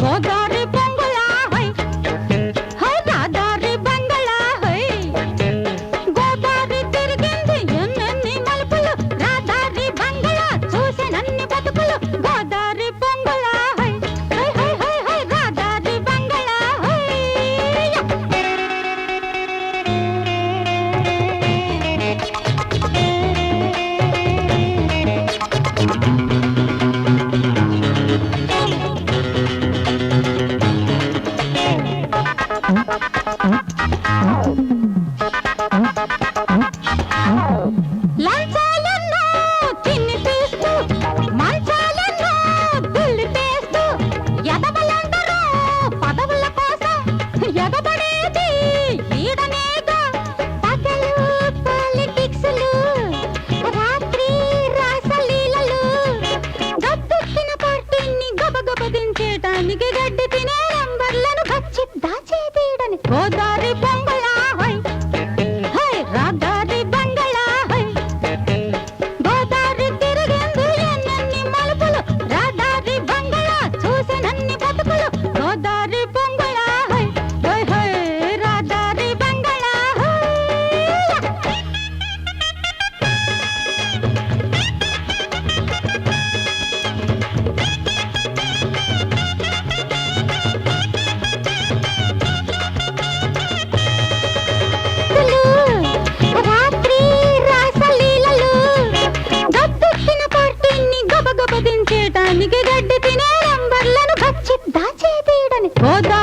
గోదారి పొంగులా హై హై రాదారి బంగళా హై గోదారి తిరిగింది ఎన్నెన్ని మలుపులు రాదారి బంగళా చూసినన్ని బతుకులు గోదారి పొంగులా హై హై హై హై హై రాదారి బంగళా హై లంచాలెన్నో తినిపిస్తూ మంచాలెన్నో దులిపేస్తూ ఎదవలందరూ పదవుల కోసం ఎగబడేది ఈడనేగా పగలు పాలిటిక్స్లు రాత్రి రాసలీలలు గద్దెక్కిన పార్టీని గబగబ దించేయటానికి గడ్డి తినే నంబర్లను గచ్చి దాచేదీడని గోదారి పొంగళా హై హై రాదారి బంగళా హై గోదారి తిరిగింది ఎన్నెన్ని మలుపులు రాదారి బంగళా చూసినన్ని బతుకులు గోదారి పొంగళా హై హై హై రాదారి బంగళా హై రాత్రి రాసలీలలు గద్దెక్కిన పార్టీని గబగబ దించేయటానికి గడ్డి తినే నంబర్లను గచ్చి దాచేదీడని గోదా